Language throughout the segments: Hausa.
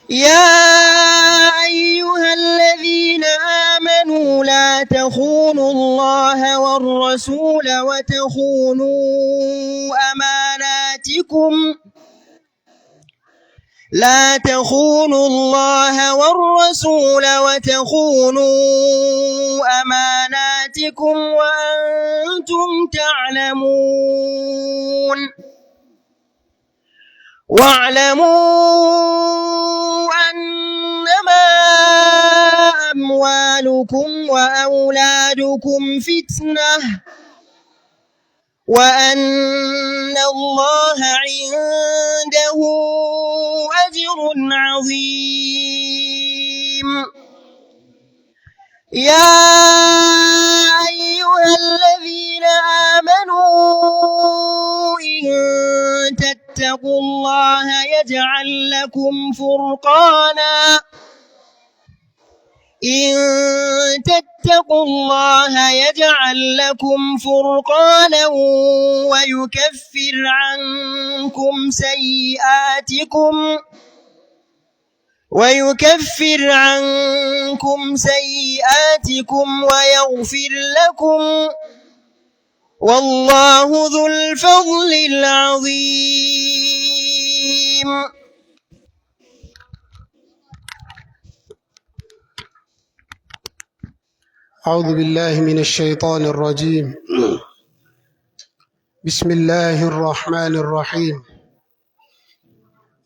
يا أيها الذين آمنوا لا تخونوا الله والرسول وتخونوا أماناتكم وأنتم تعلمون واعلموا أنما أموالكم وأولادكم فتنة وأن الله عنده أجر عظيم. يا أيها الذين آمنوا إن تتقوا الله يجعل لكم فرقانا ويكفر عنكم سيئاتكم ويغفر لكم والله ذو الفضل العظيم. أعوذ بالله من الشيطان الرجيم. بسم الله الرحمن الرحيم.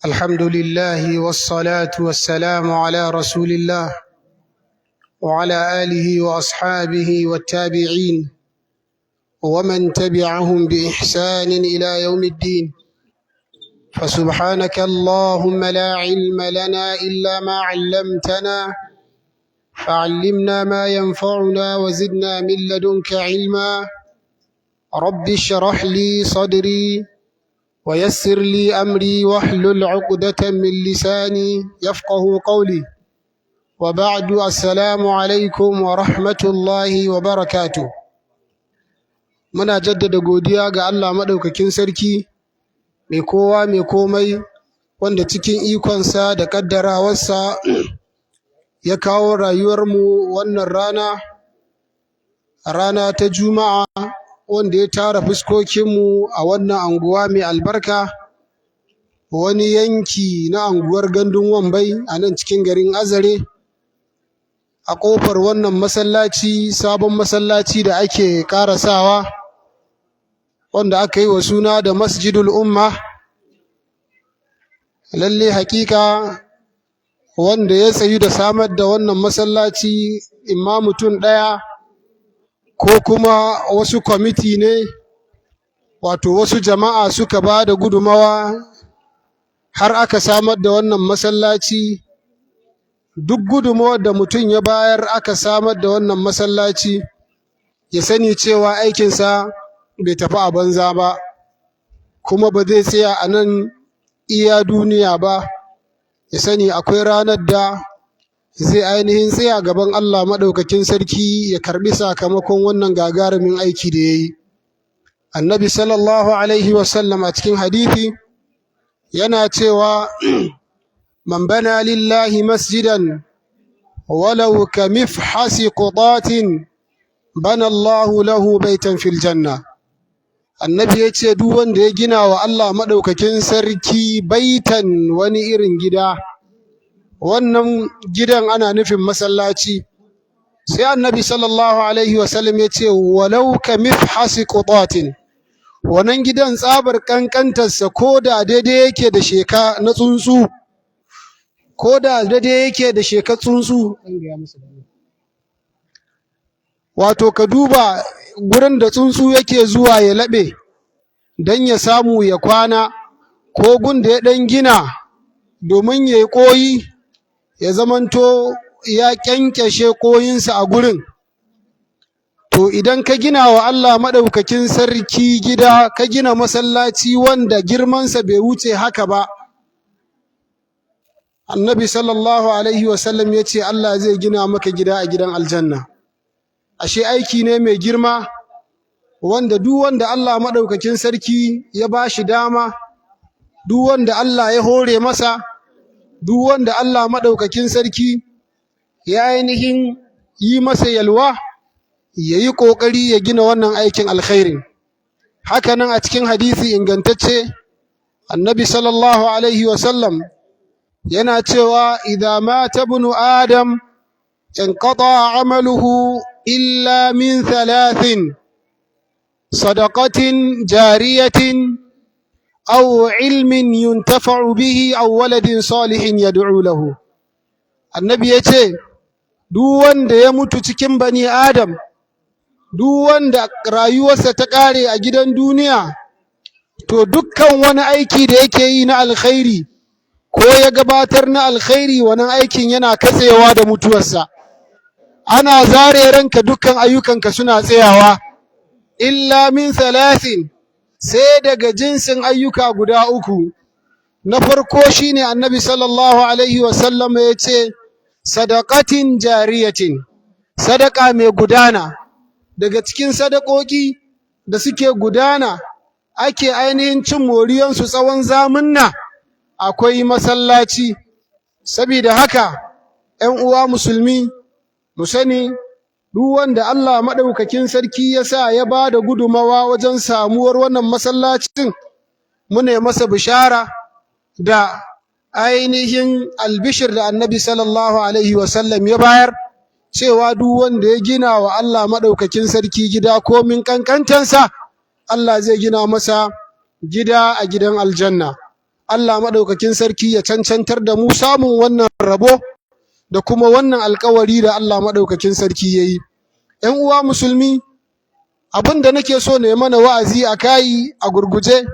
الحمد لله والصلاة والسلام على رسول الله وعلى آله وأصحابه والتابعين ومن تبعهم بإحسان إلى يوم الدين. فسبحانك اللهم لا علم لنا إلا ما علمتنا فعلمنا ما ينفعنا وزدنا من لدنك علما. رب اشرح لي صدري ويسر لي أمري واحلل عقدة من لساني يفقه قولي. وبعد، السلام عليكم ورحمة الله وبركاته. muna jaddada godiya ga Allah maɗaukakin sarki mai kowa mai komai, wanda cikin ikonsa da ƙaddarawarsa ya kawo rayuwarmu wannan rana ta Juma'a, wanda ya tara fuskokinmu a wannan anguwa mai albarka, wani yanki na anguwar Gandun Wambai a nan cikin garin Azare, a ƙofar wannan masallaci, sabon masallaci da ake ƙarasawa, wanda aka yi wa suna da Masjidul Umma. Lalle hakika wanda ya tsayu da samar da wannan masallaci, imma mutum ɗaya ko kuma wasu kwamiti ne, wato wasu jama'a suka ba da gudumawa har aka samar da wannan masallaci. Duk gudumawar da mutum ya bayar aka samar da wannan masallaci, ya sani cewa aikinsa bai tafi a banza ba, kuma ba zai tsaya a nan iya duniya ba. Ya sani akwai ranar da zai ainihin tsaya gaban Allah maɗaukakin sarki ya karɓi sakamakon wannan gagarumin aiki da ya yi. Annabi sallallahu alaihi wasallam a cikin hadithi yana cewa man bana lillahi masjidan walau ka mifhasi qudatin bana Allahu lahu baitan fil janna. Annabi ya ce duk wanda ya gina wa Allah maɗaukakin sarki baitan, wani irin gida, wannan gidan ana nufin masallaci. Sai annabi sallallahu alaihi wasallam ya ce walau ka mifhasi qudatin, wannan gidan tsabar kankantarsa ko da daidai yake da sheka na tsuntsu, ko da daidai yake da sheka tsuntsu. Wato ka duba gurin da tsuntsu yake zuwa ya laɓe don ya samu ya kwana, ko gun da ya ɗan gina domin ya yi ƙoyi, ya zamanto ya ƙyanƙyashe ƙoyinsa a gurin. To idan ka gina wa Allah maɗaukakin sarki gida, ka gina masallaci wanda girmansa bai wuce haka ba, annabi sallallahu alaihi wasallam ya ce Allah zai gina maka gida a gidan aljanna. Ashe aiki ne mai girma, wanda duk wanda Allah maɗaukakin sarki ya ba shi dama, duk wanda Allah ya hore masa, duk wanda Allah maɗaukakin sarki ya ainihin yi masa yalwa ya yi ƙoƙari ya gina wannan aikin alkhairin. Hakanan a cikin hadisi ingantacce annabi sallallahu alaihi wasallam yana cewa idza mata ibnu adam inqata amaluhu illa min thalathin sadaqatin jariyatin aw ilmin yuntafa'u bihi aw waladin salihin yad'u lahu. Annabi yace duk wanda ya mutu cikin bani adam, duk wanda rayuwarsa ta ƙare a gidan duniya, to dukkan wani aiki da yake yi na alkhairi ko ya gabatar na alkhairi, wannan aikin yana katsewa da mutuwarsa. Ana zare ranka, dukkan ayyukanka suna tsayawa illa min thalathin, sai daga jinsin ayyuka guda uku. Na farko shine annabi sallallahu alaihi wasallam ya ce sadaqatin jariyatin, sadaka mai gudana. Daga cikin sadakoki da suke gudana ake ainihin cin moriyansu tsawon zamunna akwai masallaci. Saboda haka ‘yan uwa musulmi mu sani duk wanda Allah maɗaukakin sarki ya sa ya ba da gudumawa wajen samuwar wannan masallacin, mune masa bishara da ainihin albishir da annabi sallallahu alaihi wasallam ya bayar, cewa duk wanda ya gina wa Allah maɗaukakin sarki gida komin ƙanƙantansa, Allah zai gina masa gida a gidan aljanna. Allah maɗaukakin sarki ya cancantar da mu samun wannan rabo da kuma wannan alƙawari da Allah maɗaukakin sarki ya yi. ‘Yan uwa musulmi, abin da nake so ne mana wa'azi a kayi a gurguje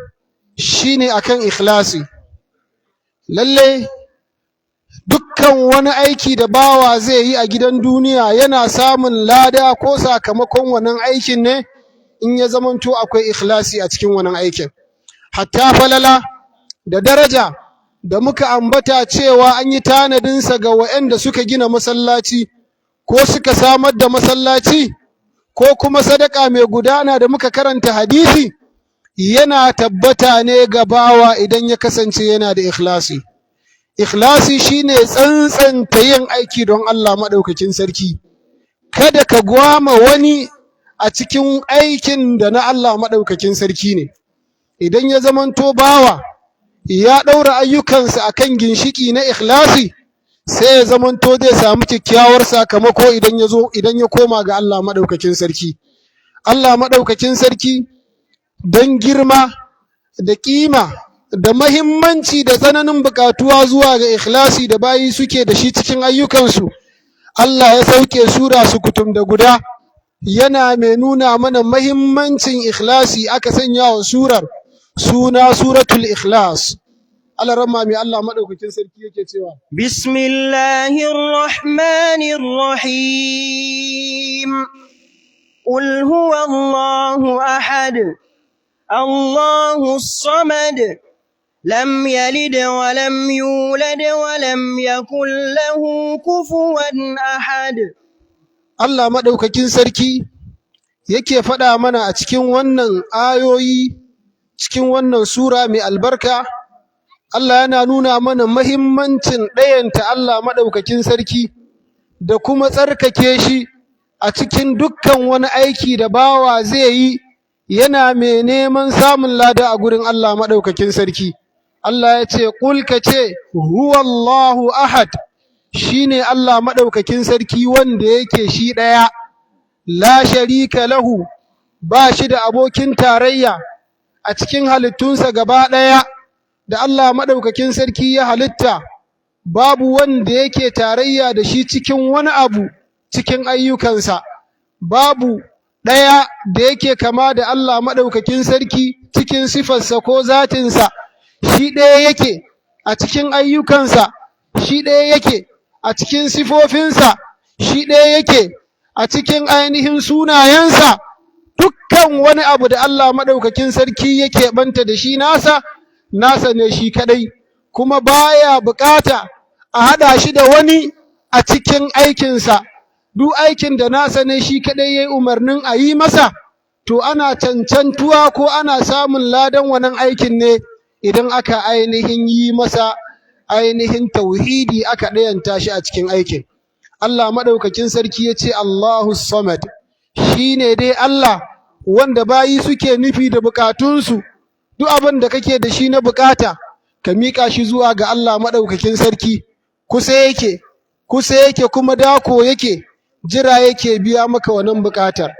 shine akan ikhlasi. Lalle dukkan wani aiki da bawa zai yi a gidan duniya yana samun lada ko sakamakon wannan aikin ne in ya zamanto akwai ikhlasi a cikin wannan aikin. Hatta falala da daraja da muka ambata cewa an yi tanadinsa ga waɗanda suka gina masallaci ko suka samar da masallaci, ko kuma sadaka mai gudana da muka karanta hadisi, yana tabbata ne ga bawa idan ya kasance yana da ikhlasi. Ikhlasi shine tsantsanta yin aiki don Allah maɗaukakin sarki. Kada ka gwama wani a cikin aikin da na Allah maɗaukakin sarki ne. Idan ya zamanto bawa ya ɗaura ayyukansa akan ginshiki na ikhlasi, sai ya zamanto zai samu kyakkyawar sakamako idan ya koma ga Allah maɗaukakin sarki. Allah maɗaukakin sarki don girma da ƙima da mahimmanci da tsananin buƙatuwa zuwa ga ikhlasi da bayi suke da shi cikin ayyukansu, Allah ya sauke sura sukutum da guda, yana mai nuna mana mahimmancin ikhlasi. Aka sanya wa surar suna suratul ikhlas. Allah ramma mai Allah maɗaukakin sarki yake cewa bismillahir rahmanir rahim qul huwallahu ahad allahus samad lam yalid wa lam yulad wa lam yakul lahu kufuwan ahad. Allah maɗaukakin sarki yake faɗa mana a cikin wannan ayoyi, cikin wannan sura mai albarka, Allah yana nuna mana mahimmancin ɗayanta Allah maɗaukakin sarki da kuma tsarkake shi a cikin dukkan wani aiki da bawa zai yi, yana mai neman samun lada a gurin Allah maɗaukakin sarki. Allah ya ce, ƙul ka ce, huwallahu ahad, shi ne Allah maɗaukakin sarki wanda yake shi ɗaya, la sharika lahu, ba shi da abokin tarayya a cikin halittunsa gaba ɗaya da Allah maɗaukakin sarki ya halitta, babu wanda yake tarayya da shi cikin wani abu cikin ayyukansa, babu ɗaya da yake kama da Allah maɗaukakin sarki cikin sifarsa ko zatinsa. Shi ɗaya yake a cikin ayyukansa, shi ɗaya yake a cikin sifofinsa, shi ɗaya yake a cikin ainihin sunayensa. Dukkan wani abu da Allah maɗaukakin sarki yake ɓanta da shi nasa ne shi kaɗai, kuma baya buƙata a haɗa shi da wani a cikin aikinsa. Duk aikin da nasa ne shi kaɗai ya yi umarnin a yi masa, to ana cancantuwa ko ana samun ladan wannan aikin ne idan aka ainihin yi masa ainihin tauhidi aka ɗayanta shi a cikin aikin. Allah maɗaukakin sarki ya ce Allahu Samad, shi ne dai Allah wanda bayi suke nufi da bukatunsu, duk abin da kake da shi na bukata ka miƙa shi zuwa ga Allah maɗaukakin sarki. Kusa yake kuma dako yake jira yake biya maka wannan bukatar.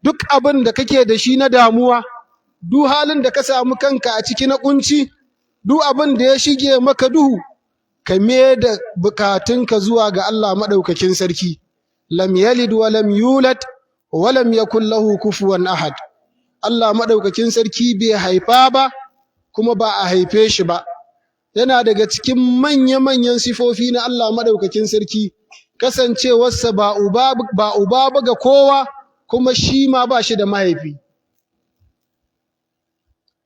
Duk abin da kake da shi na damuwa, duk halin da ka samu kanka a ciki na kunci, duk abin da ya shige maka duhu, ka da bukatunka zuwa ga Allah maɗaukakin sarki. Lam yalid wa lam yulad wa lam yakul lahu kufuwan ahad. Allah maɗaukakin sarki bai haifa ba kuma ba a haife shi ba. Yana daga cikin manya-manyan sifofi na Allah maɗaukakin sarki kasancewarsa ba uba ba ga kowa, kuma shi ma ba shi da mahaifi.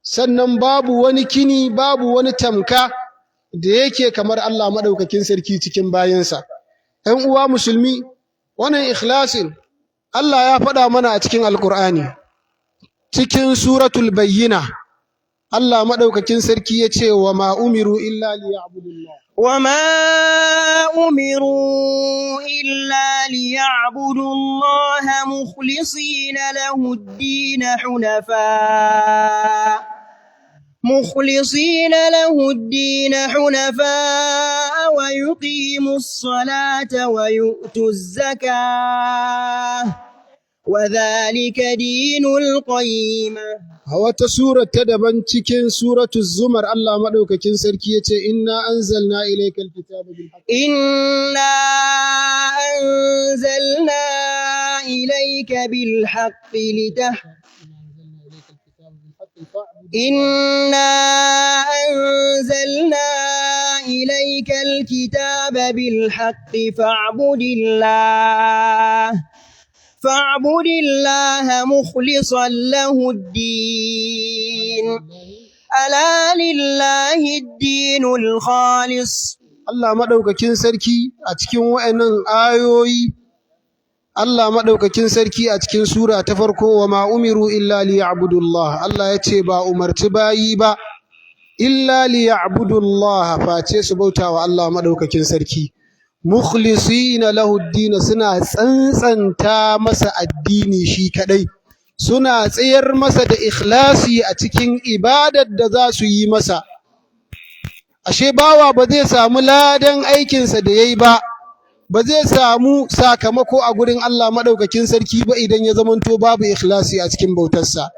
Sannan babu wani kini, babu wani tamka da yake kamar Allah maɗaukakin sarki cikin bayansa. ‘Yan uwa musulmi, wannan ikhlasin Allah ya faɗa mana a cikin Alƙur'ani, cikin suratul Bayyina. Allah maɗaukakin sarki ya ce wa ma umiru illa liya'budullah. وما أمروا إلا ليعبدوا الله مخلصين له الدين حنفاء ويقيموا الصلاة ويؤتوا الزكاة وذلك دين القيمة. wata sura ta daban cikin suratul zumar Allah madaukakin sarki yace inna anzalna ilaykal kitaba bil haqq inna anzalna ilayka bil haqq إنا أنزلنا إليك الكتاب بالحق فاعبد الله مخلصا له الدين ألا لله الدين الخالص. Allah maɗaukakin sarki a cikin wa'annan ayoyi, Allah maɗaukakin sarki a cikin sura ta farko wa ma umiru illa liya'budullah. Allah ya ce ba umarci bayi ba illa liya'budullah, face su bautawa Allah maɗaukakin sarki. Mukhlisina lahu ad-din, suna tsantsanta masa addini shi kadai, suna tsayar masa da ikhlasi a cikin ibadar da za su yi masa. Ashe bawa ba zai samu ladan aikinsa da yayi ba zai samu sakamako a gurin Allah madaukakin sarki ba idan ya zamanto babu ikhlasi a cikin bautarsa.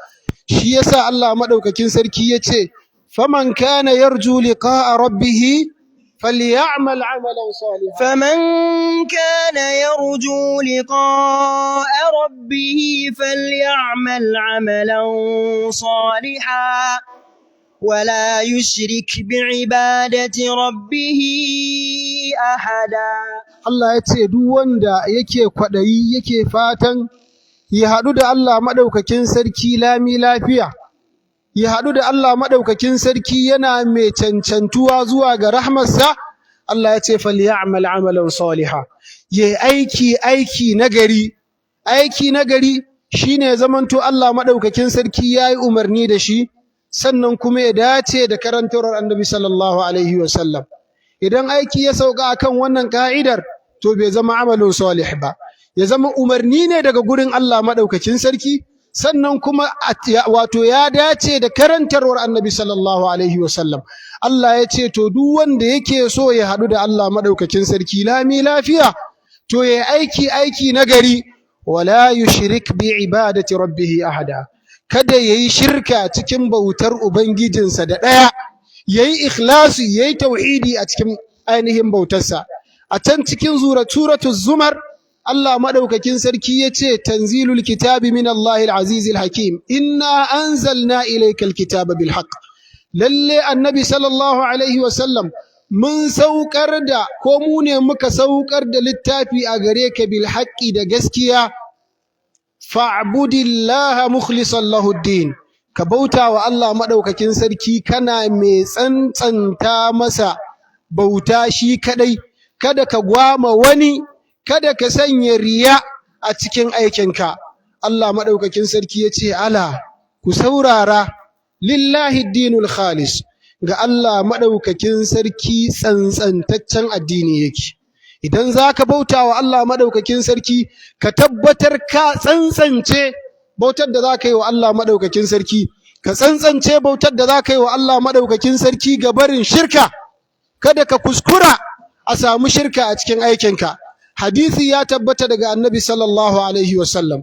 Shi yasa Allah madaukakin sarki yace faman kana yarju liqa'a rabbih فليعمل عملا صالحا فمن كان يرجو لقاء ربه فليعمل عملا صالحا ولا يشرك بعبادة ربه أحدا. Allah ya ce duk wanda yake kwaɗayi yake fatan ya haɗu da Allah maɗaukakin sarki lami lafiya, ya haɗu da Allah maɗaukakin sarki yana mai cancantuwa zuwa ga rahmarsa, Allah ya ce falya'mal amalan saliha, yayi aiki nagari. Aiki nagari shine zamanto Allah maɗaukakin sarki yayi umarni da shi, sannan kuma ya dace da karantarwar Annabi sallallahu alaihi wasallam. Idan aiki ya sauka akan wannan ka'idar, to bai zama amalun salih ba, ya zama umarni ne daga gurin Allah maɗaukakin sarki, sannan kuma wato ya dace da karantarwar Annabi sallallahu alaihi wasallam. Allah ya ce to duk wanda yake so ya haɗu da Allah maɗaukakin sarki lami lafiya, to ya aiki nagari, wala yushrik bi ibadati rabbih ahada, kada yayi shirka cikin bautar ubangijinsa da ɗaya, yayi ikhlasi, yayi tauhidi a cikin ainihin bautarsa. A can cikin suratul zumar Allah maɗaukakin sarki ya ce tanzilul kitabi min Allahil azizil hakim inna anzalna ilaykal kitaba bil haqq. Lalle annabi sallallahu alaihi wasallam mun saukar da ko mu ne muka saukar da littafi a gare ka bil haqqi da gaskiya. Fa'budillaha mukhlishan lahu ad-din, ka bauta wa Allah maɗaukakin sarki kana mai tsantsanta masa bauta shi kadai, kada ka gwama wani, kada ka sanya riya a cikin aikinka. Allah maɗaukakin sarki ya ce ala ku saurara, lillahi dinul khalis, ga Allah maɗaukakin sarki tsantsantaccen addini yake. Idan za ka bauta wa Allah maɗaukakin sarki, ka tabbatar ka tsantsance bautar da za ka yi wa Allah maɗaukakin sarki, ka tsantsance bautar da za ka yi wa Allah maɗaukakin sarki ga barin shirka, kada ka kuskura a samu shirka a cikin aikinka. Hadisi ya tabbata daga Annabi sallallahu alaihi wasallam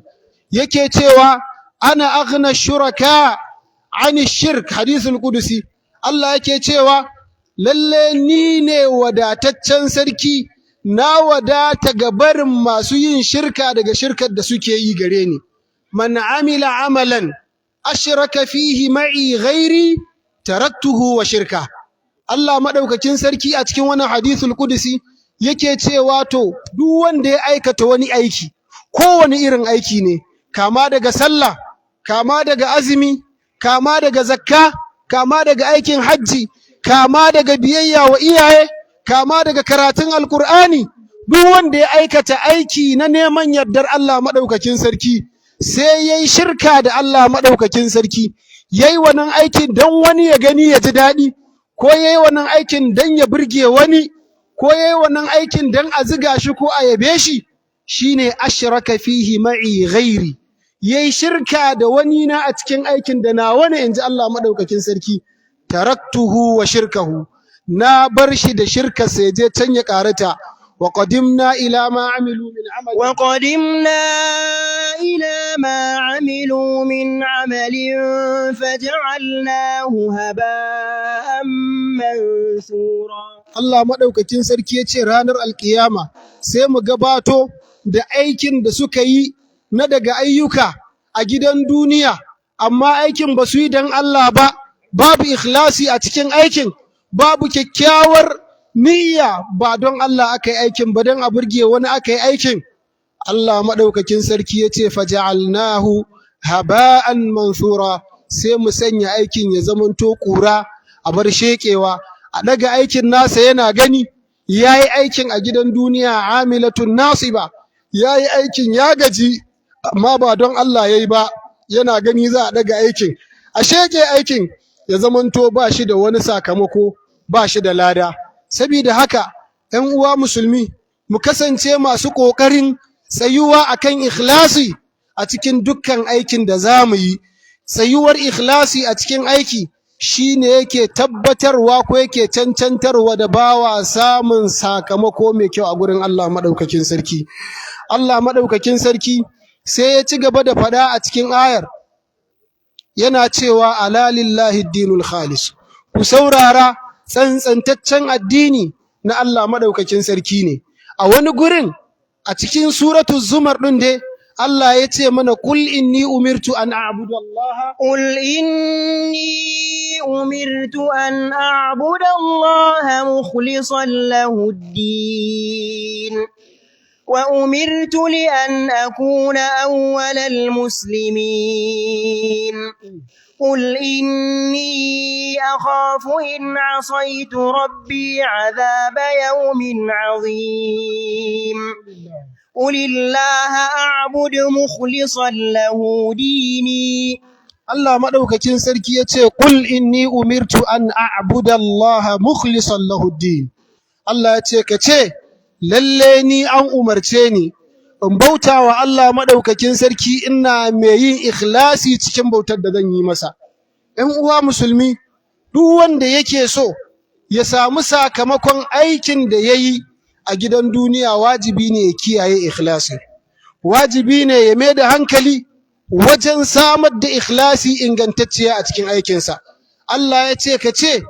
yake cewa ana aghna shuraka ani shirk, hadisul qudusi. Allah yake cewa lalle ni ne wadataccen sarki, na wadata ga barin masu yin shirka daga shirkar da suke yi gare ni. Man amila amalan ashraka fihi ma'i ghairi taraktuhu wa shirka. Allah madaukakin sarki a cikin wannan hadisul qudusi yake cewa to duk wanda ya aikata wani aiki, kowane irin aiki ne, kama daga sallah, kama daga azumi, kama daga zakka, kama daga aikin hajji, kama daga biyayya wa iyaye, kama daga karatun alkur'ani, duk wanda ya aikata aiki na neman yardar Allah maɗaukakin sarki, sai yayi shirka da Allah maɗaukakin sarki, yayi wannan aikin don wani ya gani ya ji daɗi, ko yayi wannan aikin don ya burge wani, ko yayi wannan aikin don a ziga shi ko a yabe shi, shine ashraka fihi ma'i ghairi, yayi shirka da wani na a cikin aikin da nawa ne, inji Allah maɗaukakin sarki. Taraktuhu wa shirkahu, na bar shi da shirka sai je can ya karata. Wa qadimna ila ma amilu min amal, wa qadimna ila ma amilu min amalin faj'alnahu haba'an mansura. Allah madaukakin sarki ya ce ranar alkiyama sai mu gabato da aikin da suka yi na daga ayyuka a gidan duniya, amma aikin ba su yi don Allah ba, babu ikhlasi a cikin aikin, babu kyakkyawar niyya, ba don Allah aka yi aikin ba, don a burge wani aka yi aikin. Allah maɗaukakin sarki ya ce faja'alnahu haba'an mansura, sai mu sanya aikin ya zamanto ƙura a bar sheƙewa, a daga aikin nasa yana gani, ya yi aikin a gidan duniya amilatun nasiba, ya yi aikin ya gaji, amma ba don Allah ya yi ba, yana gani za a daga aikin, a sheƙe aikin ya zamanto ba shi da wani sakamako, ba shi da lada. Sabida haka ‘yan uwa musulmi, mu kasance masu ƙoƙarin tsayuwa akan ikhlasi a cikin dukkan aikin da za mu yi. Tsayuwar ikhlasi a cikin aiki shi ne yake tabbatarwa ko yake cancantarwa da bawa samun sakamako mai kyau a gurin Allah maɗaukakin sarki. Allah maɗaukakin sarki sai ya ci gaba da faɗa a cikin ayar, yana cewa ala lillahi dinul khalis, ku saurara, tsantsantaccen addini na Allah maɗaukakin sarki ne. A wani gurin a cikin suratu zumar ɗin dai Allah ya ce mana kul inni umirtu an a'budu Allah, qul inni umirtu an a'budu Allah mukhlishan lahu ad-din wa umirtu li an akuna awwalal muslimin. قل إني أخاف إن عصيت ربي عذاب يوم عظيم. قل الله أعبد مخلصا له ديني. Allah maɗaukakin sarki ya ce, Ƙul inni umirtu an a'buda Allah mukhlisan lahu din. Allah ya ce, ka ce, lalle ni an umarce ni, in bauta wa Allah maɗaukakin sarki ina mai yin ikhlasi cikin bautar da zan yi masa. ‘Yan uwa musulmi, duk wanda yake so ya samu sakamakon aikin da ya yi a gidan duniya, wajibi ne ya kiyaye ikhlasi. Wajibi ne ya mai da hankali wajen samar da ikhlasi ingantacciya a cikin aikinsa. Allah ya ce ka ce,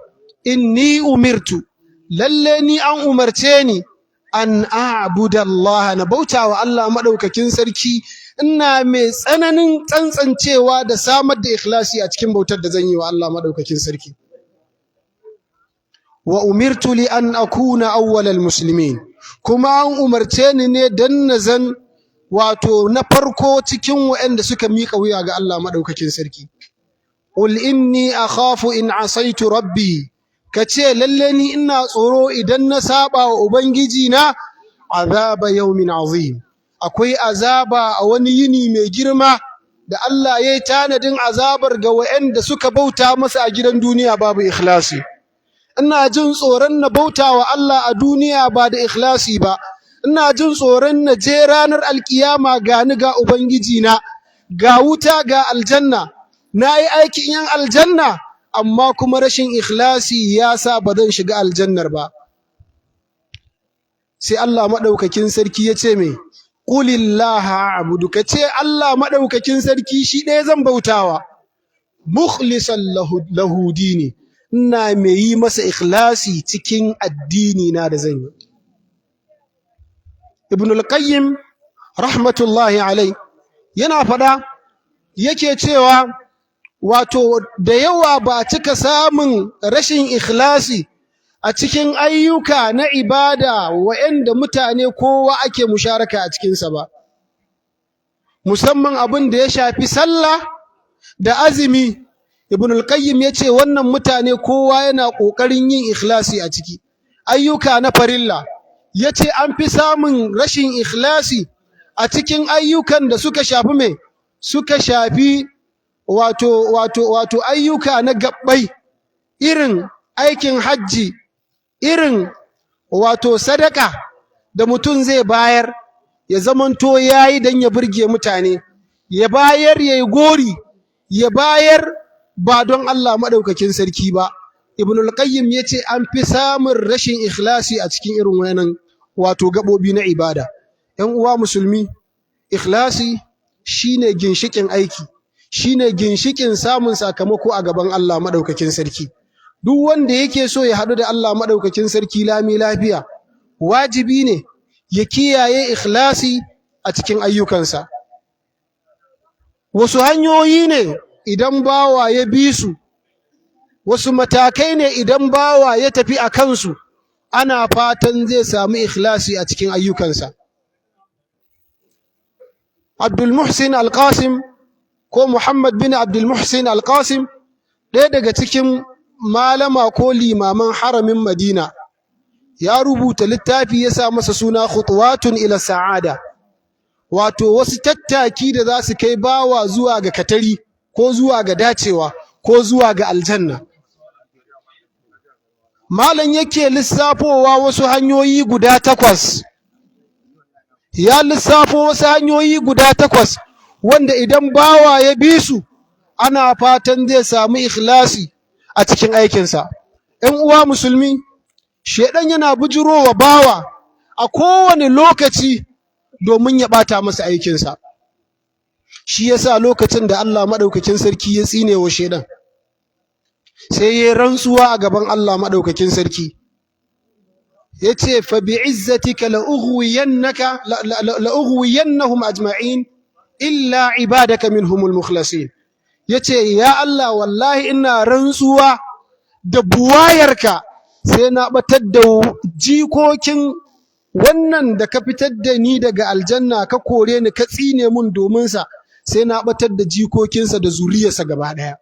inni umirtu, lalle ni an umarce ni, an a'buda Allah, na bauta wa Allah maɗaukakin sarki ina mai tsananin tsantsancewa da samar da ikhlasi a cikin bautar da zan yi wa Allah maɗaukakin sarki. Wa umirtu li an akuna awwalal muslimin, kuma an umarce ni ne dan na zan wato na farko cikin waɗanda suka miƙa wuya ga Allah maɗaukakin sarki. Qul inni akhafu in asaitu rabbi, ka ce lalle ni ina tsoro idan na saba wa Ubangiji na azaba yaumin azim, akwai azaba a wani yini mai girma da Allah ya yi tanadin azabar ga waɗanda suka bauta masa a gidan duniya babu ikhlasi. ina jin tsoron na bautawa Allah a duniya ba da ikhlasi ba, ina jin tsoron na je ranar alkiyama ga ni ga ubangiji na, ga wuta ga aljanna, na yi aikin yan aljanna amma kuma rashin ikhlasi ya sa ba zan shiga aljannar ba. Sai Allah maɗaukakin sarki ya ce mai, ƙulillaha a'budu, ka ce Allah maɗaukakin sarki shi ɗaya zan bautawa, mukhlisan lahu dini, ina mai yi masa ikhlasi cikin addini na da zan yi. Ibn al-Qayyim rahmatullahi alai yana faɗa yake cewa wato da yawa ba cika samun rashin ikhlasi a cikin ayyuka na ibada wa'anda mutane kowa ake musharaka a cikinsa ba, musamman abin da ya shafi sallah da azumi. Ibn al-Qayyim ya ce wannan mutane kowa yana ƙoƙarin yin ikhlasi a ciki. Ayyuka na farilla ya ce an fi samun rashin ikhlasi a cikin ayyukan da suka shafi mai, suka shafi wato ayyuka na gabbai, irin aikin hajji, irin wato sadaka da mutum zai bayar ya zamanto yayi dan ya burge mutane, ya bayar yayi gori, ya bayar ba don Allah madaukakin sarki ba. Ibn al-Qayyim yace an fi samun rashin ikhlasi a cikin irin wannan wato gabobi na ibada. Yan uwa musulmi, ikhlasi shine ginshikin aiki, shine ginshikin samun sakamako a gaban Allah madaukakin sarki. Duk wanda yake so ya haɗu da Allah madaukakin sarki lami lafiya, wajibi ne ya kiyaye ikhlasi a cikin ayyukansa. Wasu hanyoyi ne idan bawa ya bi su, wasu matakai ne idan bawa ya tafi a kansu, ana fatan zai samu ikhlasi a cikin ayyukansa. Abdul Muhsin Al-Qasim ko Muhammad bin Abdul Muhsin Al-Qasim, ɗaya daga cikin malama ko limaman haramin Madina, ya rubuta littafi ya sa masa suna Khutuwatun ila Sa'ada, wato wasu tattaki da za su kai bawa zuwa ga katari ko zuwa ga dacewa ko zuwa ga aljanna. Malam yake lissafowa wasu hanyoyi guda 8, ya lissafo wasu hanyoyi guda 8 wanda idan bawa ya bi su ana fatan zai samu ikhlasi a cikin aikinsa. ‘Yan uwa musulmi, shedan yana bujurowa bawa a kowane lokaci domin ya ɓata masa aikinsa. Shi yasa lokacin da Allah maɗaukakin sarki ya tsine wa shedan, sai ya rantsuwa a gaban Allah maɗaukakin sarki, ya ce fa bi'izzatika la'ughwiyannahum ajma'in illa ibadaka minhumul mukhlasin. Ya ce ya Allah wallahi ina rantsuwa da buwayarka sai na batar da jikokin wannan da ka fitar da ni daga aljanna ka kore ni ka tsine mun domin sa, sai na batar da jikokinsa da zuriyarsa gaba ɗaya.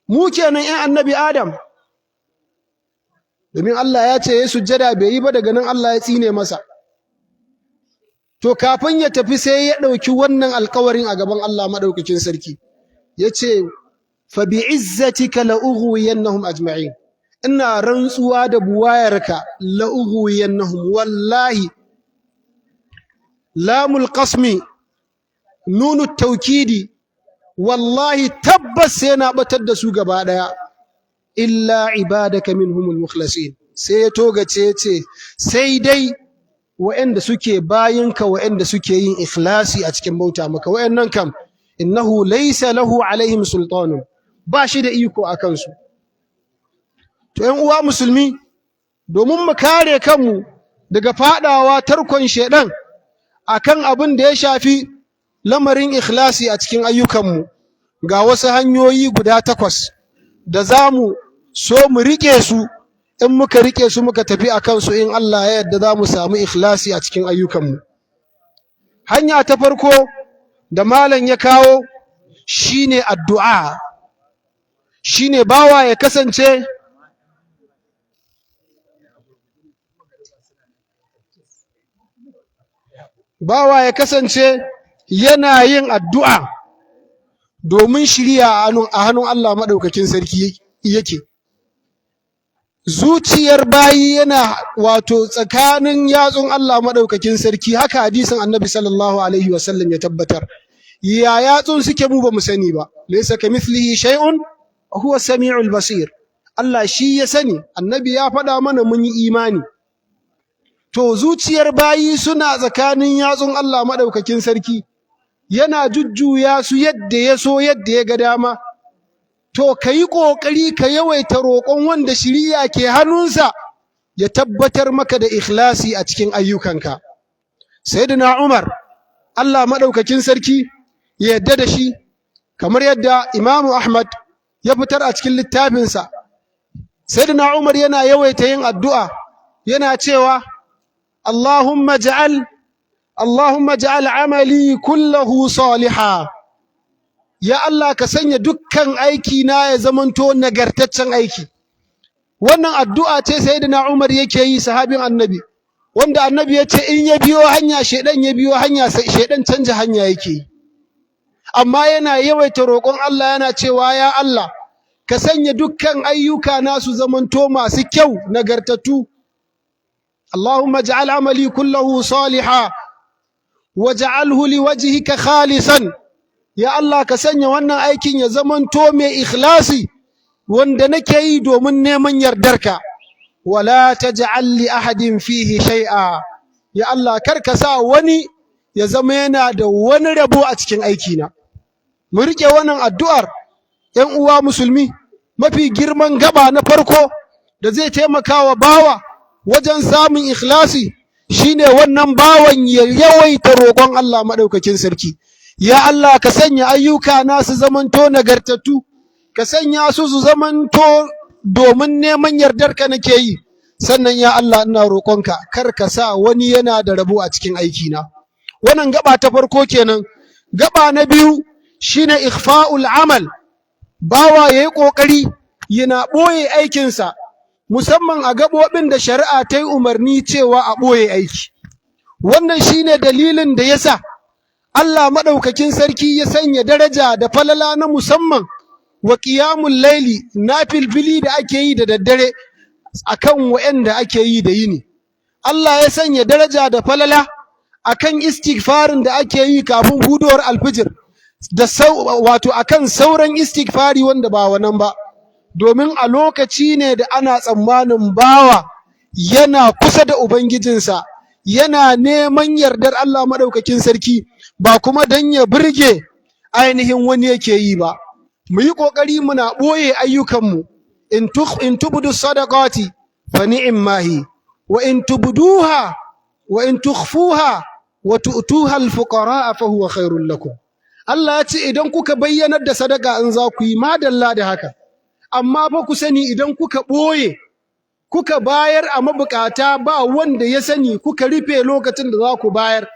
Mu kenan ‘yan annabi Adam, domin Allah ya ce ya sujjada bai yi ba, daga nan Allah ya tsine masa. To kafin ya tafi sai ya ɗauki wannan alkawarin a gaban Allah maɗaukakin sarki, ya ce fa bi'izzatika la'ughwiyannahum ajma'in, ina rantsuwa da buwayarka la'ughwiyannahum, wallahi lamul qasmi nunu taukidi, wallahi tabbas sai na batar da su gaba ɗaya illa ibadaka minhumul mukhlasin. Sai ya togace ce sai dai wa'anda suke bayinka, wa'anda suke yin ikhlasi a cikin bauta maka, wa'annan kam innahu laysa lahu alaihim sultanun, ba shi da iko a kansu. To ‘yan uwa musulmi, domin mu kare kanmu daga fadawa tarkon shedan akan abin da ya shafi lamarin ikhlasi a cikin ayyukanmu, ga wasu hanyoyi guda 8 da za mu so mu rike su. In muka rike su muka tafi a kansu, in Allah ya yarda za mu samu ikhlasi a cikin ayyukanmu. Hanya ta farko da malam ya kawo shine addu'a, shine bawa ya kasance yana yin addu'a domin shiriya a hannun Allah maɗaukakin sarki yake. zuciyar bayi yana wato tsakanin yatsun Allah madaukakin sarki, haka hadisin annabi sallallahu alaihi wasallam ya tabbatar. Ya yatsun suke mu ba mu sani ba, laysa kamithlihi shay'un wa huwa samiul basir. Allah shi ya sani, annabi ya faɗa mana mun yi imani. To zuciyar bayi suna tsakanin yatsun Allah madaukakin sarki, yana jujjuya su yadda ya so, yadda ya ga dama. To ka yi ƙoƙari ka yawaita roƙon wanda shiriya ke hannunsa ya tabbatar maka da ikhlasi a cikin ayyukanka. Sayyidina Umar, Allah maɗaukakin sarki ya yadda da shi, kamar yadda Imamu Ahmad ya fitar a cikin littafinsa. Sayyidina Umar yana yawaita yin addu'a, yana cewa Allahumma ja'al amali kullahu saliha. Ya Allah ka sanya dukkan aiki na ya zamanto nagartaccen aiki. Wannan addu'a ce sayyidina Umar yake yi, sahabin annabi, wanda annabi ya ce in ya biyo hanya shedan ya biyo hanya, shedan canja hanya yake yi. Amma yana yawaita roƙon Allah, yana cewa ya Allah ka sanya dukkan ayyuka na su zamanto masu kyau, nagartattu. Allahumma ja'al amali kullahu saliha waj'alhu liwajhika khalisan. Ya Allah ka sanya wannan aikin ya zamanto mai ikhlasi, wanda nake yi domin neman yardarka. Wala taj'al li ahadin fihi shay'a. Ya Allah kar ka sa wani ya zama yana da wani rabo a cikin aikina. Mu rike wannan addu'ar, ‘yan uwa musulmi, mafi girman gaba na farko da zai taimaka wa bawa wajen samun ikhlasi shine wannan bawan ya yawaita roƙon Allah maɗaukakin sarki. Ya Allah ka sanya ayyuka na su zamanto nagartattu, ka sanya su zamanto domin neman yardarka nake yi. Sannan ya Allah ina roƙonka kar ka sa wani yana da rabo a cikin aikina. Wannan gaba ta farko kenan. Gaba na biyu shine ikhfa'ul amal. Bawa yayi ƙoƙari yana ɓoye aikinsa, musamman a gaɓoɓin da shari'a ta yi umarni cewa a ɓoye aiki. Wannan shine dalilin da yasa Allah maɗaukakin sarki ya sanya daraja da falala na musamman wa ƙiyamun laili, na filfili da ake yi da daddare akan wa'anda ake yi da yini. Allah ya sanya daraja da falala akan istighfarin da ake yi kafin hudowar alfijir, da wato akan sauran istighfari wanda ba wannan ba, domin a lokaci ne da ana tsammanin bawa yana kusa da Ubangijinsa, yana neman yardar Allah maɗaukakin sarki, ba kuma dan ya burge ainihin wani yake yi ba. Mu yi ƙoƙari muna ɓoye ayyukanmu. In tubdu sadaqati fa ni'ma hi, wa in tubduha wa in tukhfuha wa tu'tuha al-fuqara fa huwa khairul lakum. Allah ya ce idan kuka bayyanar da sadaka in za ku yi, madalla da haka. Amma fa ku sani idan kuka ɓoye, kuka bayar a mabukata ba wanda ya sani, kuka rufe lokacin da za ku bayar,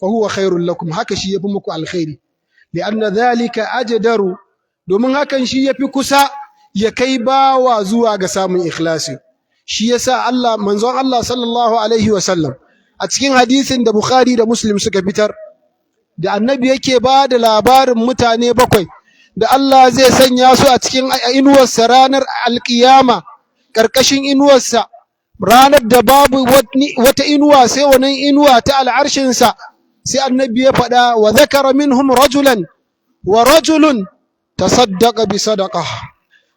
fa huwa khairul lakum, haka shi yafi muku alkhairi. Li'anna dhalika ajdaru, domin hakan shi yafi kusa ya kai bawa zuwa ga samun ikhlasi. Shi yasa Allah, manzon Allah sallallahu alaihi wasallam, a cikin hadisin da Bukhari da Muslim suka fitar, da annabi yake ba da labarin mutane bakwai da Allah zai sanya su a cikin inuwarsa ranar alkiyama, ƙarƙashin inuwarsa, ranar da babu wata inuwa sai wannan inuwa ta al'arshinsa. Sai annabi ya faɗa wa zakara minhum rajulan wa rajulun tasaddaqa bi sadaqah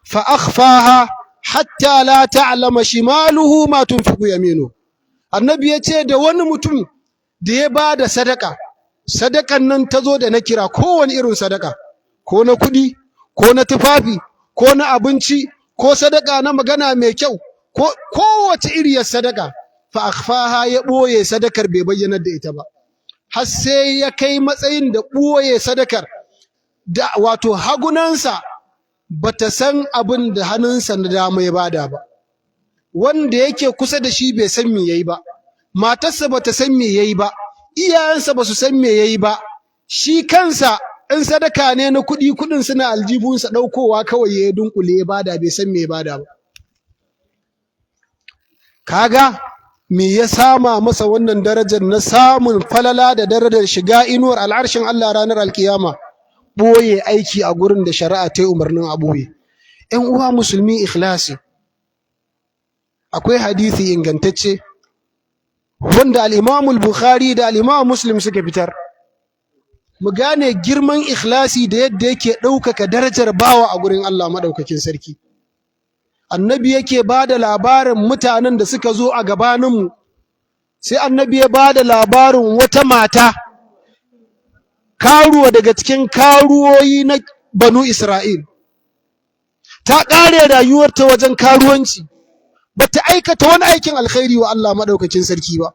fa akhfaha hatta la ta'lama shimaluhu ma tunfiqu yaminu. Annabi ya ce da wani mutum da ya ba da sadaka, sadakan nan ta zo da na kira kowane irin sadaka, ko na kuɗi, ko na tufafi, ko na abinci, ko sadaka na magana mai kyau, ko kowace iriyar sadaka, fa akhfaha ya ɓoye sadakar bai bayyanar da ita ba, har sai ya kai matsayin da ɓoye sadakar da wato hagunansa bata san abin da hannunsa na dama ya bada ba. Wanda yake kusa da shi bai san me yayi ba, matarsa bata san me yayi ba, iyayensa ba su san me yayi ba, shi kansa in sadaka ne na kuɗi, kuɗin suna aljibunsa ɗaukowa kawai ya dunkule ya bada, bai san me ya bada ba. Kaga me ya sama masa wannan darajar na samun falala da darajar shiga inuwar al'arshin Allah ranar alkiyama? Ɓoye aiki a gurin da shari'a ta yi umarnin a ɓoye. ‘Yan uwa musulmi, ikhlasi. akwai hadisi ingantacce wanda al-Imam al-Bukhari da al-Imam Muslim suka fitar, mu gane girman ikhlasi da yadda yake ɗaukaka darajar bawa a gurin Allah maɗaukakin sarki. Annabi yake ba da labarin mutanen da suka zo a gabaninmu, sai annabi ya ba da labarin wata mata karuwa daga cikin karuwoyi na Banu Isra'il. Ta ƙare rayuwarta wajen karuwanci, ba ta aikata wani aikin alkhairi wa Allah maɗaukakin sarki ba.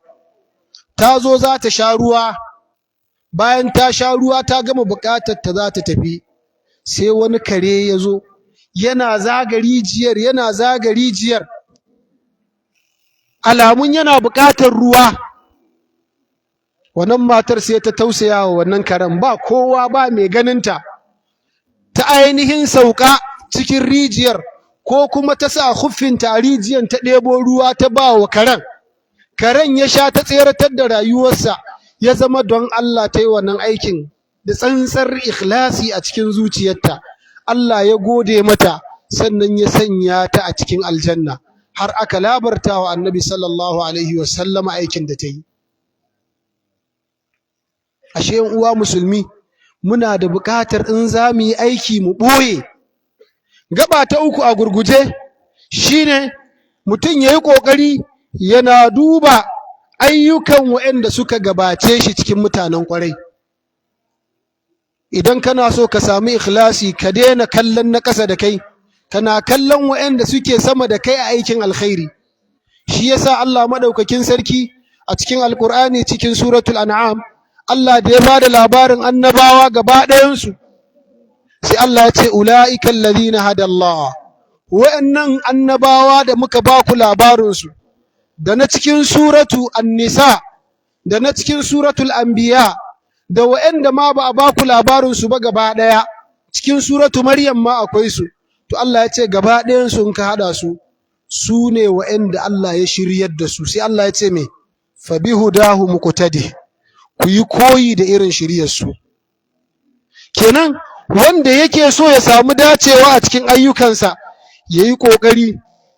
Ta zo za ta sha ruwa, bayan ta sha ruwa ta gama buƙatar ta za ta tafi, sai wani kare ya zo yana zaga rijiyar, alamun yana buƙatar ruwa. Wannan matar sai ta tausaya wa wannan karen, ba kowa ba mai ganinta, ta ainihin sauka cikin rijiyar, ko kuma ta sa huffinta a rijiyar ta ɗebo ruwa ta ba wa karen. Karen ya sha, ta tseratar da rayuwarsa, ya zama don Allah ta yi wannan aikin da tsantsar ikhlasi a cikin zuciyarta. Allah ya gode mata, sannan ya sanya ta a cikin aljanna, har aka labarta wa annabi sallallahu alaihi wasallam aikin da ta yi. Ashe yan uwa musulmi, muna da buƙatar in za mu yi aiki mu ɓoye. Gaba ta uku a gurguje shine mutum ya yi ƙoƙari yana duba ayyukan waɗanda suka gabace shi cikin mutanen ƙwarai. Idan kana so ka sami ikhlasi, ka daina kallon na ƙasa da kai, kana kallon waɗanda suke sama da kai a aikin alkhairi. Shi yasa Allah maɗaukakin sarki a cikin Alƙur'ani cikin suratul An'am, Allah da ya ba da labarin annabawa gaba ɗayansu, sai Allah ya ce ula'ika alladhina hadallah, wa'annan annabawa da muka ba ku labarinsu, da na cikin suratu An-Nisa, da na cikin suratul Anbiya, da wa'anda ma ba a ba ku labarinsu ba gaba ɗaya, cikin suratu Maryam ma akwai su. To Allah ya ce gaba ɗayansu in ka haɗa su, su ne wa'anda Allah ya shiryar da su. Sai Allah ya ce me? Fa bihudahu muqtadi, ku yi koyi da irin shiryarsu. Kenan wanda yake so ya samu dacewa a cikin ayyukansa, ya yi ƙoƙari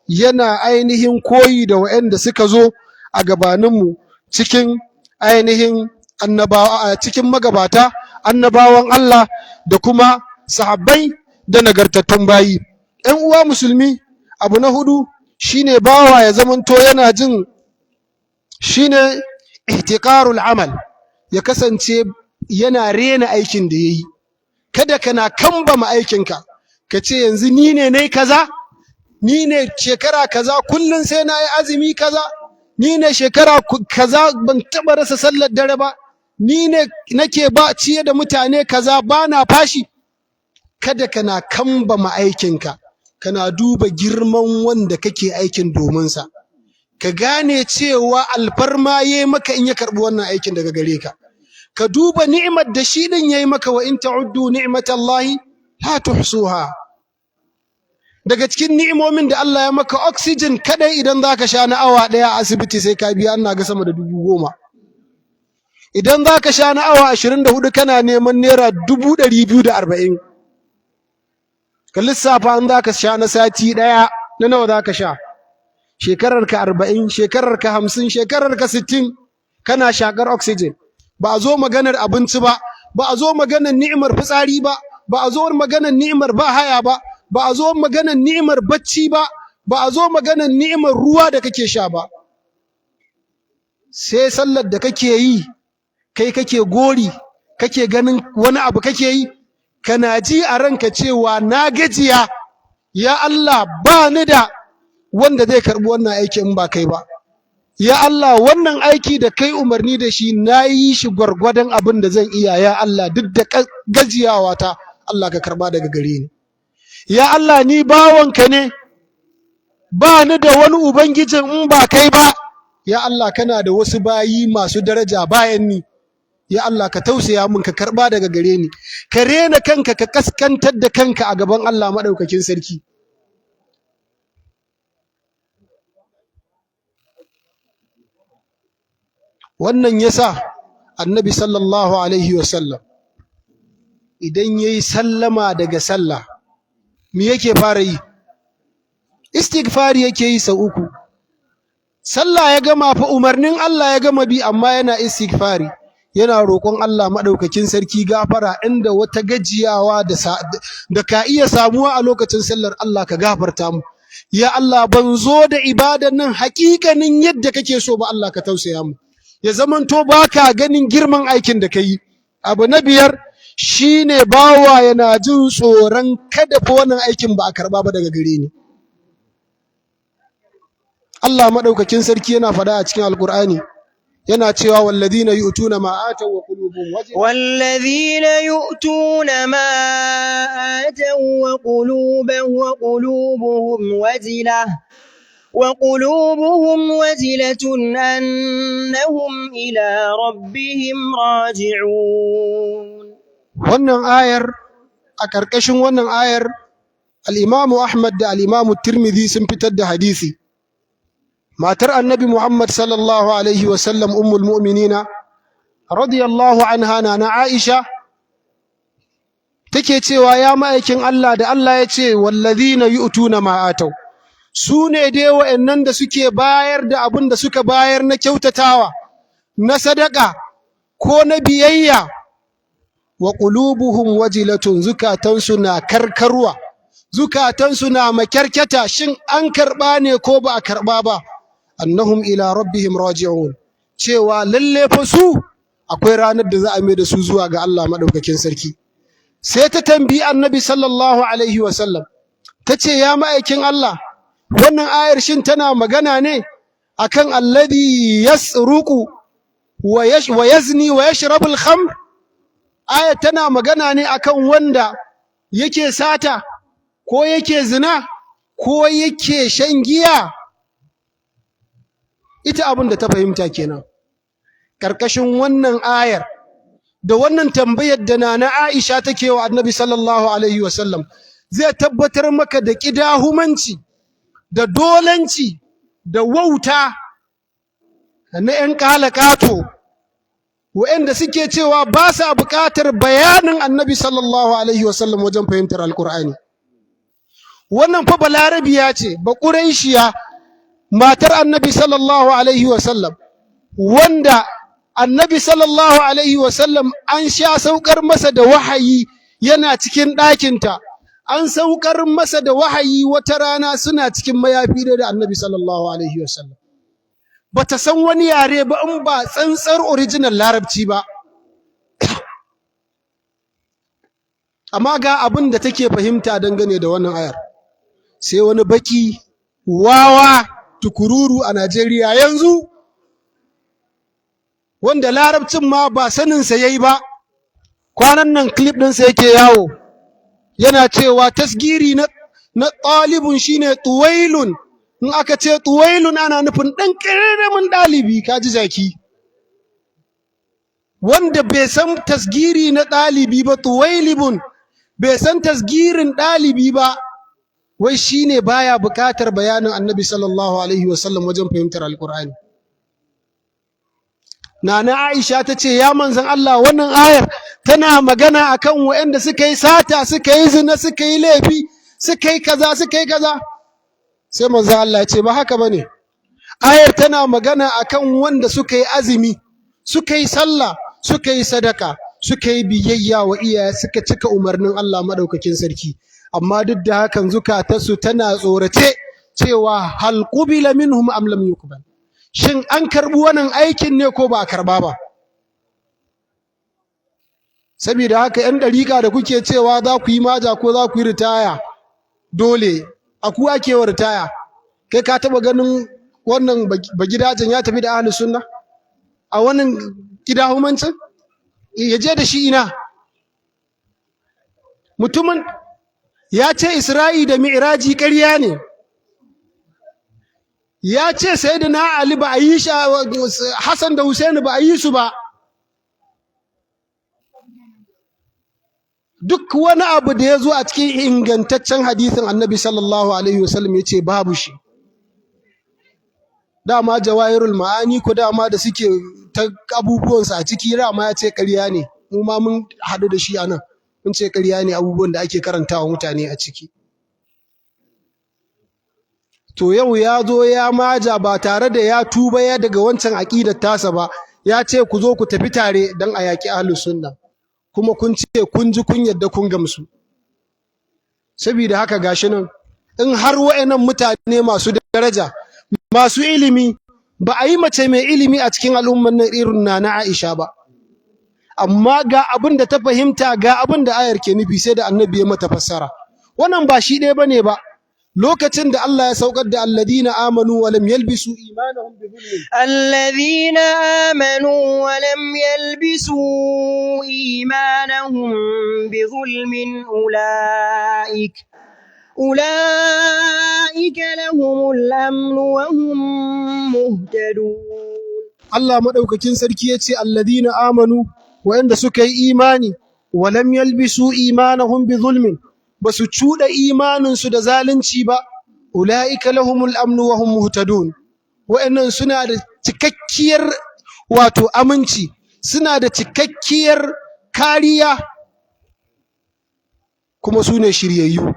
yana ainihin koyi da waɗanda suka zo a gabaninmu cikin ainihin annabawa, cikin magabata, annabawan Allah da kuma sahabbai da nagartattun bayi. ‘Yan uwa musulmi, abu na hudu shine bawa ya zamanto yana jin shine ihtiqarul amal, ya kasance yana rena aikin da ya yi. Kada kana kambama aikinka, ka ce yanzu ni ne nayi kaza, ni ne shekara kaza kullum sai na yi azumi kaza, ni ne shekara kaza ban taɓa rasa sallar dare ba, ni ne nake ba ciye da mutane kaza ba na fashi. Kada kana kambama aikinka, kana duba girman wanda kake aikin dominsa, ka gane cewa alfarma yayi maka in ya karɓi wannan aikin daga gare ka. Ka duba ni'imar da shi din yayi maka, wa in ta'uddu ni'matallahi la tuhsuha. Daga cikin ni'imomin da Allah ya maka, oxygen kadai idan zaka sha na awa daya a asibiti sai ka biya ina ga sama da 10,000. Idan zaka sha na awa 24 kana neman naira 240. Ka lissafa in zaka sha na sati daya na nawa zaka sha? Shekarar ka 40, shekarar ka 50, shekarar ka 60 kana shakar oxygen. Ba a zo maganar abinci ba, ba a zo maganar ni'imar fitsari ba, ba a zo maganar ni'imar ba haya ba, ba a zo maganar ni'imar bacci ba, ba a zo maganar ni'imar ruwa da kake sha ba. Sai sallar da kake yi, kai kake gori, kake ganin wani abu kake yi, kana ji a ranka cewa na gajiya, ya Allah ba ni da wanda zai karɓi wannan aiki in ba kai ba. Ya Allah, wannan aiki da kai umarni da shi na yi shi gwargwadon abin da zan iya, ya Allah, duk da gajiyawa ta, Allah ka karba daga gare ni. Ya Allah, ni bawanka ne, ba ni da wani ubangijin in ba kai ba. Ya Allah, kana da wasu bayi masu daraja bayan ni. Ya Allah, ka tausaya min, ka karba daga gare ni. Ka rena kanka, ka kaskantar da kanka a gaban Allah maɗaukakin sarki. Wannan yasa annabi sallallahu alaihi wasallam idan yayi sallama daga sallah, me yake fara yi? Istighfari yake yi sau 3. sallah ya gama fa umarnin Allah ya gama bi amma yana istighfari, yana roƙon Allah maɗaukakin sarki gafara inda wata gajiyawa da ka iya samuwa a lokacin sallar. Allah ka gafarta mu, ya Allah ban zo da ibadan nan haƙiƙanin yadda kake so ba, Allah ka tausaya mu, ya zamanto baka ganin girman aikin da ka yi. Abu na biyar shine bawa yana jin tsoron kada fa wannan aikin ba a karɓa ba daga gare ni. Allah maɗaukakin sarki yana faɗa a cikin Alƙur'ani, yana cewa walladhina yu'tuna ma ataw wa qulubuhum wajila والذين يؤتون ما آتوا وقلوبهم وجلة أنهم إلى ربهم راجعون. wannan ayar, a ƙarƙashin wannan ayar al-Imam Ahmad da al-Imam Tirmidhi sun fitar da hadisi. Matar Annabi Muhammad sallallahu alaihi wa sallam ummul mu'minina radiyallahu anha na Aisha take cewa ya ma'aikin Allah da Allah ya ce wallazina yu'tuna ma ataw, su ne dai wa'annan da suke bayar da abin da suka bayar na kyautatawa, na sadaka ko na biyayya, wa qulubuhum wajilatun, zukatansu na karkarwa, zukatansu na makyarkyata, shin an karɓa ne ko ba a karɓa ba, annahum ila rabbihim raji'un, cewa lalle fa su akwai ranar da za a mai da su zuwa ga Allah madaukakin sarki. Sai ta tambayi Annabi sallallahu alaihi wa sallam, tace ya ma'aikin Allah, wannan ayar shin tana magana ne akan alladhi yasruqu wa yazni wa yashrabu al-khamr? Ayar tana magana ne akan wanda yake sata ko yake zina ko yake shan giya? Ita abin da ta fahimta kenan ƙarƙashin wannan ayar da wannan tambayar da Nana Aisha take wa Annabi sallallahu alaihi wasallam, zai tabbatar maka da ƙidahumanci da dolanci da wauta na 'yan ƙalaƙato waɗanda suke cewa ba sa buƙatar bayanin Annabi sallallahu alaihi wasallam wajen fahimtar Alƙur'ani. Wannan fa balarabiya ce, ba ƙuraishiya, matar Annabi sallallahu alaihi wasallam, wanda Annabi sallallahu alaihi wasallam an sha saukar masa da wahayi yana cikin ɗakinta, an saukar masa da wahayi wata rana suna cikin mayafi da Annabi sallallahu alaihi wasallam. Bata san wani yare ba in ba tsantsar original larabci ba, amma ga abin da take fahimta dangane da wannan ayar. Sai wani baki wawa tukururu a Najeriya yanzu, wanda larabcin ma ba saninsa ya yi ba, kwanan nan clip ɗinsa yake yawo, yana cewa tasgiri na ɗalibun shine tuwailun. In aka ce tuwailun ana nufin ɗan ƙaramin ɗalibi, kaji jaki, wanda bai san tasgiri na ɗalibi ba, tuwailibun bai san tasgirin ɗalibi ba, wai shine baya buƙatar bayanin Annabi sallallahu alaihi wasallam wajen fahimtar Alƙur'ani. Nana Aisha ta ce, ya manzon Allah, wannan ayar tana magana akan waɗanda suka yi sata, suka yi zina, suka yi laifi, suka yi kaza, suka yi kaza. Sai manzon Allah ya ce, ba haka bane. Ayar tana magana akan wanda suka yi azumi, suka yi sallah, suka yi sadaka, suka yi biyayya wa iyaye, suka cika umarnin Allah madaukakin sarki. Amma duk da hakan zukatarsu tana tsorace cewa hal qubila minhum am lam yuqbal, shin an karbi wannan aikin ne ko ba a karba ba? Saboda haka yan dariƙa da kuke cewa za ku yi maja ko za ku yi ritaya dole, a ku ake wa ritaya. Kai ka taba ganin wannan bagidajen ya tafi da ahlus sunna a wannan kidahumancin? Ya je da shi ina? Mutumin ya ce Isra'i da Mi'raji ƙarya ne, ya ce Sayyidina Ali ba a yi shi, Hassan da Hussein ba a yi su ba. Duk wani abu da ya zo a cikin ingantaccen hadisin Annabi sallallahu alaihi wasallam ya ce babu shi. Dama Jawahirul Ma'ani ko dama da suke ta abubuwansa a ciki, dama ya ce ƙarya ne, mu ma mun haɗu da shi a nan. Mun ce ƙarya ne abubuwan da ake karantawa mutane a ciki. to yau ya zo ya maja ba tare da ya tuba ya daga wancan aƙidar tasa ba, ya ce ku zo ku tafi tare don a yaƙi ahlus sunna, kuma kun ce kun ji kun yadda kun gamsu. Saboda haka gashi nan, in har wa'annan mutane masu daraja masu ilimi, ba a yi mace mai ilimi a cikin al'ummar nan irin na Aisha ba, amma ga abin da ta fahimta, ga abin da ayar ke nufi, sai da annabi ya mata fassara. Wannan ba shi ɗaya bane ba. lokacin da Allah ya saukar da alladina amanu wa lam yalbisu imanahum bi dhulmin, alladhina amanu wa lam yalbisu imanahum bi dhulmin ulaika lahumul amnu wa hum muhtadun. Allah madaukakin sarki yace alladina amanu, wa'anda suka yi imani, wa lam yalbisu imanahum bi dhulmin, basu cuda imaninsu da zalunci ba, ulaika lahumul amnu wa hum muhtadun. Wa'annan suna da cikakkiyar aminci, suna da cikakkiyar kariya, kuma su ne shiryayyu.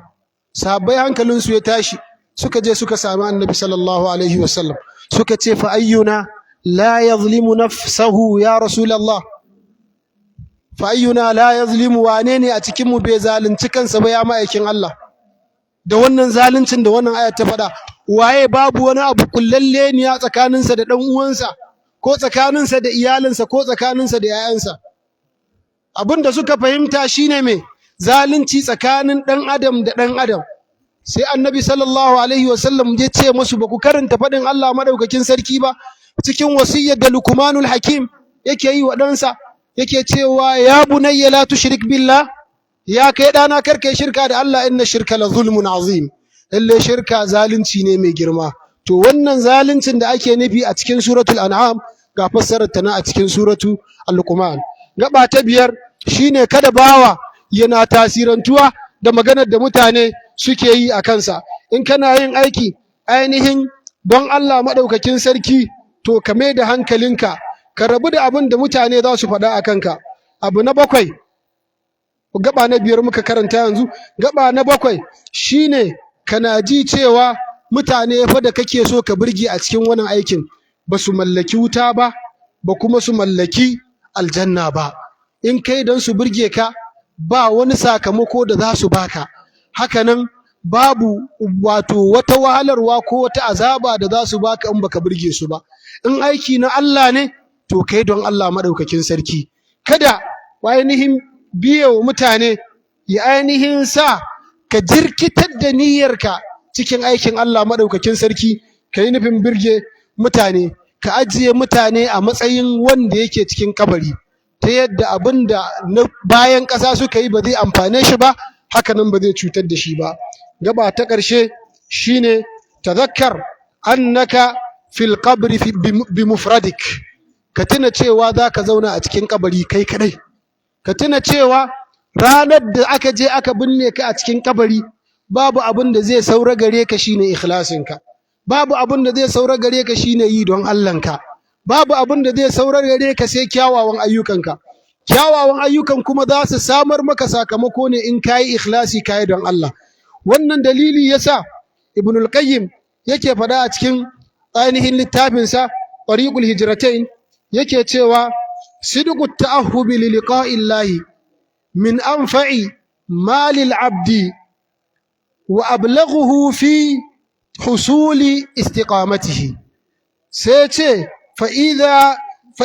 Sahabbai hankalinsu ya tashi, suka je suka sami annabi sallallahu alaihi wasallam, suka ce fa ayyuna la yazlimu nafsahu ya rasulullah, fa ayyuna la yazlimu, wane ne a cikin mu bai zalunci kansa ba ya ma'aikin Allah? Da wannan zaluncin da wannan ayat ta faɗa, waye babu wani abu kullalle ne a tsakaninsa da ɗan uwansa, ko tsakaninsa da iyalinsa, ko tsakaninsa da 'ya'yansa? Abin da suka fahimta shine me? Zalunci tsakanin ɗan adam da ɗan adam. Sai annabi sallallahu alaihi wasallam ya ce musu, ba ku karanta faɗin Allah madaukakin sarki ba cikin wasiyyar da Luqmanul Hakim yake yi wa ɗansa, yake cewa ya bunayya la tushrik billah, ya kai ɗana karka shirka da Allah, inna shirka la zulmun azim, lalle shirka zalunci ne mai girma. To wannan zaluncin da ake nufi a cikin suratul an'am, ga fassarar ta na a cikin suratu al-luqman. Gaba ta 5 shine kada bawa yana tasirantuwa da maganar da mutane suke yi a kansa. In kana yin aiki ainihin don Allah madaukakin sarki, to ka mai da hankalinka, ka rabu da abin da mutane za su faɗa a kanka. Abu na 7, gaba na 5 muka karanta yanzu, gaba na 7 shine kana ji cewa mutane fa da kake so ka burge a cikin wannan aikin ba su mallaki wuta ba, ba kuma su mallaki aljanna ba. In kai don su burge ka, ba wani sakamako da za su baka. Hakanan babu wata wahalarwa ko wata azaba da za su baka in baka burge su ba. In aiki na Allah ne, to kai don Allah madaukakin sarki. Kada ainihin biye wa mutane ya ainihin sa ka jirkitar da niyyarka cikin aikin Allah madaukakin sarki, ka yi nufin birge mutane, ka ajiye mutane a matsayin wanda yake cikin kabari, ta yadda abin da na bayan ƙasa suka yi ba zai amfane shi ba, hakanan ba zai cutar da shi ba. Gaba ta ƙarshe shine tazakkar annaka fil qabri bi mufradik, ka tuna cewa za ka zauna a cikin kabari kai kadai. Ka tuna cewa ranar da aka je aka binne ka a cikin kabari, babu abin da zai saura gare ka shine ikhlasinka, babu abin da zai saura gare ka shine yi don Allahnka, babu abin da zai saura gare ka sai kyawawan ayyukanka. Kyawawan ayyukan kuma za su samar maka sakamako ne in kayi ikhlasi, kayi don Allah. Wannan dalili yasa Ibn al-Qayyim yake faɗa a cikin ainihin littafinsa Tariqul Hijratain, yake cewa sidqu ta'ahhubi li liqa'illahi min anfa'i malil abdi wa ablaghuhu fi husuli istiqamatihi. Sai ce fa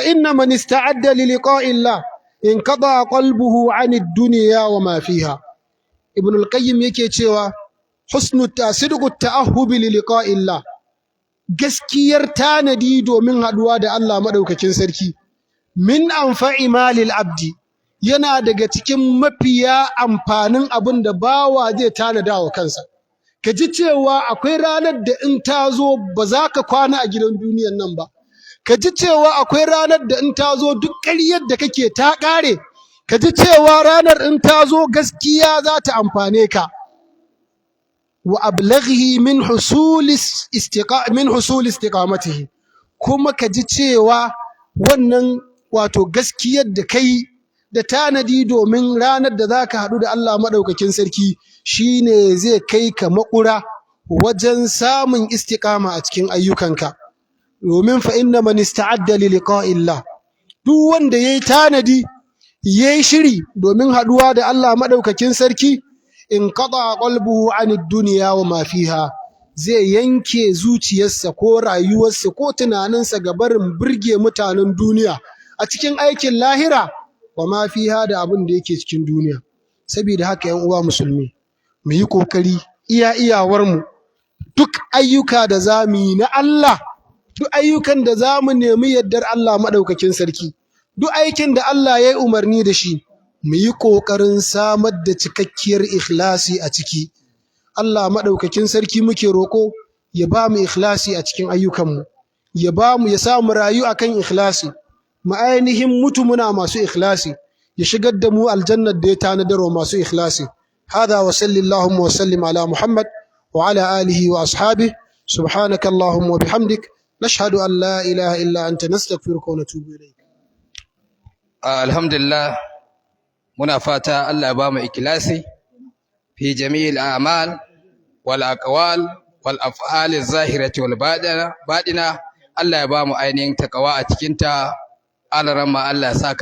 inna man ista'adda li liqa'illah inqada qalbuhu 'anid dunya wa ma fiha. Ibn al-Qayyim yake cewa sidqu ta'ahhubi li liqa'illah, gaskiyar tanadi domin haduwa da Allah madaukakin sarki, min anfa'i malil abdi, yana daga cikin mafiya amfanin abin da bawa zai tanada wa kansa. Ka ji cewa akwai ranar da in ta zo ba za ka kwana a gidan duniyan nan ba. Ka ji cewa akwai ranar da in ta zo duk ƙaryar da kake ta ƙare. Ka ji cewa ranar in ta zo gaskiya za ta amfane ka. Wa ablaghihi min husul istiqamatihi, kuma ka ji cewa wannan gaskiyar da kai da tanadi domin ranar da zaka haɗu da Allah madaukakin sarki shine zai kai ka makura wajen samun istiqama a cikin ayyukanka domin fa inna man ista'adda li liqa'illah duk wanda yayi tanadi yayi shiri domin haduwa da Allah madaukakin sarki in qada qalbuhu anid dunya wa ma fiha zai yanke zuciyarsa ko rayuwarsa ko tunaninsa ga barin burge mutanen duniya a cikin aikin lahira wa ma fiha da abin da yake cikin duniya. Saboda haka yan uwa musulmi mu yi kokari iya iyawarmu duk ayyuka da zamu yi na Allah, duk ayyukan da zamu nemi yardar Allah madaukakin sarki, duk aikin da Allah ya yi umarni da shi mu yi kokarin samar da cikakkiyar ikhlasi a ciki. Allah madaukakin sarki muke roko ya ba mu ikhlasi a cikin ayyukanmu, ya sa mu rayu akan ikhlasi, mu ainihin mutu muna masu ikhlasi, ya shigar da mu aljannar da ya tanadar wa masu ikhlasi. Hada wa sallallahu wa sallim ala Muhammad wa ala alihi wa ashabihi subhanaka Allahumma wa bihamdik nashhadu an la ilaha illa anta nastaghfiruka wa natubu ilayk. Alhamdulillah, muna fata Allah ya ba mu ikhlasi fi jami'il a'mal wal aqwal wal af'al az-zahirati wal batina. Allah ya ba mu ainihin takawa a cikin ta. Allah ya saka